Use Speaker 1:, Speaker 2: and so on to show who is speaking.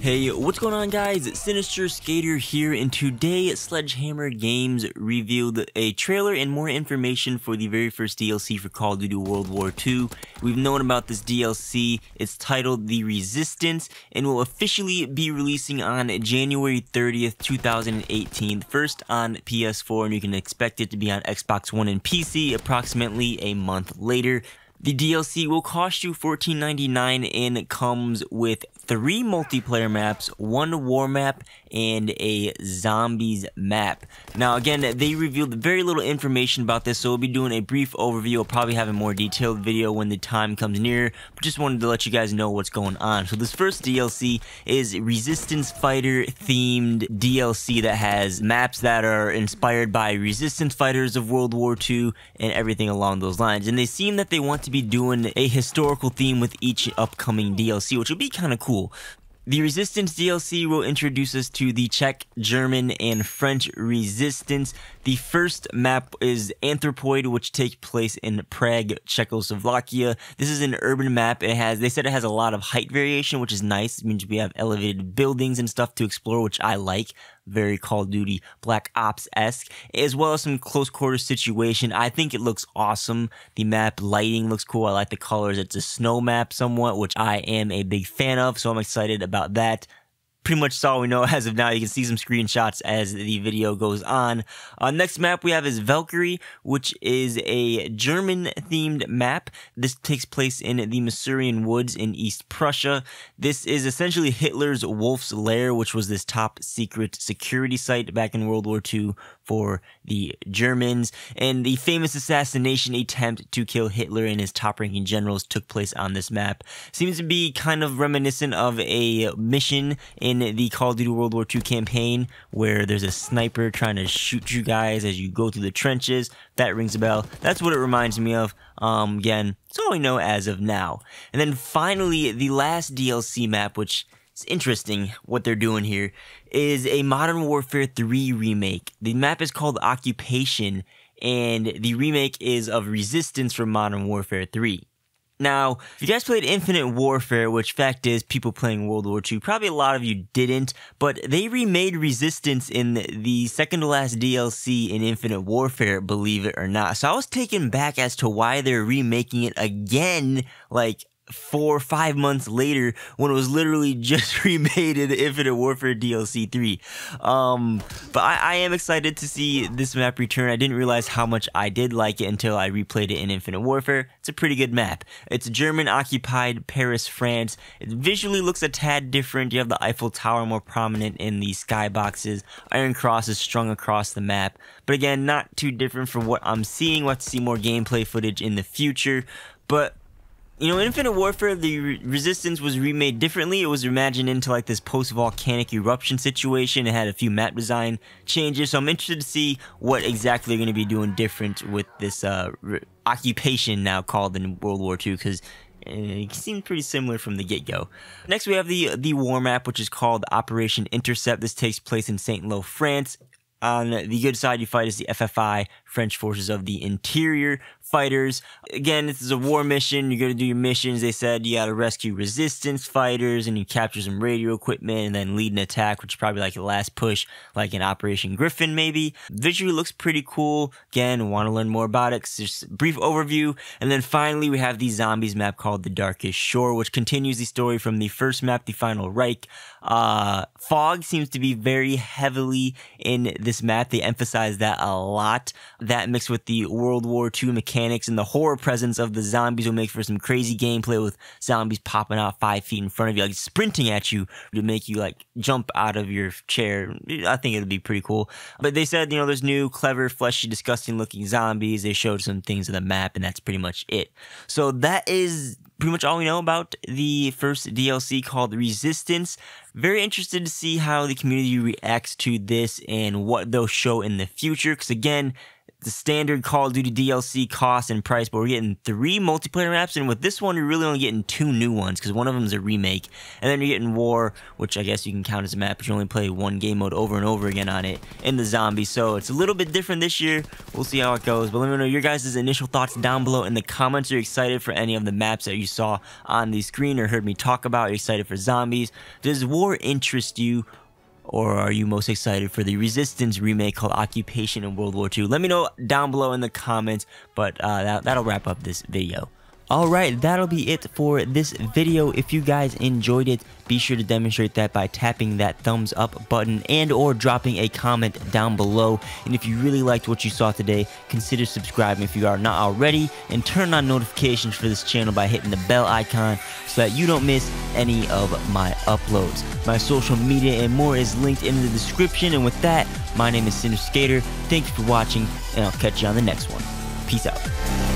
Speaker 1: Hey, what's going on guys? Sinister Skater here, and today Sledgehammer Games revealed a trailer and more information for the very first DLC for Call of Duty WWII. We've known about this DLC. It's titled The Resistance and will officially be releasing on January 30th, 2018, first on PS4, and you can expect it to be on Xbox One and PC approximately a month later. The DLC will cost you $14.99 and it comes with 3 multiplayer maps, 1 war map, and a zombies map. Now again, they revealed very little information about this, so we'll be doing a brief overview. I'll probably have a more detailed video when the time comes near, but just wanted to let you guys know what's going on. So this first DLC is Resistance Fighter themed DLC that has maps that are inspired by Resistance fighters of World War II and everything along those lines. And they seem that they want to be doing a historical theme with each upcoming DLC, which will be kind of cool. The Resistance DLC will introduce us to the Czech, German, and French Resistance. The first map is Anthropoid, which takes place in Prague, Czechoslovakia. This is an urban map. They said it has a lot of height variation, which is nice. It means we have elevated buildings and stuff to explore, which I like. Very Call of Duty Black Ops-esque, as well as some close quarters situation. I think it looks awesome. The map lighting looks cool. I like the colors. It's a snow map somewhat, which I am a big fan of, so I'm excited about that. Pretty much all we know as of now. You can see some screenshots as the video goes on. Next map we have is Valkyrie, which is a German-themed map. This takes place in the Masurian Woods in East Prussia. This is essentially Hitler's Wolf's Lair, which was this top-secret security site back in World War II for the Germans. And the famous assassination attempt to kill Hitler and his top-ranking generals took place on this map. Seems to be kind of reminiscent of a mission in the Call of Duty World War II campaign where there's a sniper trying to shoot you guys as you go through the trenches. That rings a bell. That's what it reminds me of. Again, it's all we know as of now. And then finally, the last DLC map, which is interesting what they're doing here, is a Modern Warfare 3 remake. The map is called Occupation, and the remake is of Resistance from Modern Warfare 3. Now, if you guys played Infinite Warfare, which fact is people playing World War II, probably a lot of you didn't, but they remade Resistance in the second to last DLC in Infinite Warfare, believe it or not. So I was taken back as to why they're remaking it again, like 4 or 5 months later, when it was literally just remade in Infinite Warfare DLC 3. But I am excited to see this map return. I didn't realize how much I did like it until I replayed it in Infinite Warfare. It's a pretty good map. It's German-occupied Paris, France. It visually looks a tad different. You have the Eiffel Tower more prominent in the skyboxes. Iron Cross is strung across the map. But again, not too different from what I'm seeing. We'll have to see more gameplay footage in the future. But you know, in Infinite Warfare, the Resistance was remade differently. It was imagined into like this post-volcanic eruption situation. It had a few map design changes, so I'm interested to see what exactly they're going to be doing different with this occupation now called in World War II, because it seemed pretty similar from the get-go. Next, we have the war map, which is called Operation Intercept. This takes place in Saint-Lô, France. On the good side, you fight as the FFI, French Forces of the Interior fighters. Again, this is a war mission. You're going to do your missions. They said you got to rescue resistance fighters and you capture some radio equipment and then lead an attack, which is probably like the last push, like in Operation Griffin maybe. Visually looks pretty cool. Again, want to learn more about it. Just a brief overview. And then finally, we have the zombies map called The Darkest Shore, which continues the story from the first map, The Final Reich. Fog seems to be very heavily in this map. They emphasize that a lot. That mixed with the World War II mechanics and the horror presence of the zombies will make for some crazy gameplay with zombies popping out 5 feet in front of you, like sprinting at you to make you like jump out of your chair. I think it'll be pretty cool. But they said, you know, there's new, clever, fleshy, disgusting looking zombies. They showed some things on the map, and that's pretty much it. So that is pretty much all we know about the first DLC called Resistance. Very interested to see how the community reacts to this and what they'll show in the future, because again, the standard Call of Duty DLC cost and price, but we're getting 3 multiplayer maps, and with this one, you're really only getting 2 new ones, because one of them is a remake, and then you're getting War, which I guess you can count as a map, but you only play 1 game mode over and over again on it, and the Zombies, so it's a little bit different this year. We'll see how it goes, but let me know your guys' initial thoughts down below in the comments. Are you excited for any of the maps that you saw on the screen or heard me talk about. Are you excited for zombies? Does war interest you? Or are you most excited for the Resistance remake called Occupation in World War II? Let me know down below in the comments, but that'll wrap up this video. Alright, that'll be it for this video. If you guys enjoyed it, be sure to demonstrate that by tapping that thumbs up button and or dropping a comment down below. And if you really liked what you saw today, consider subscribing if you are not already, and turn on notifications for this channel by hitting the bell icon so that you don't miss any of my uploads. My social media and more is linked in the description. And with that, my name is Sinister Skater. Thank you for watching, and I'll catch you on the next one. Peace out.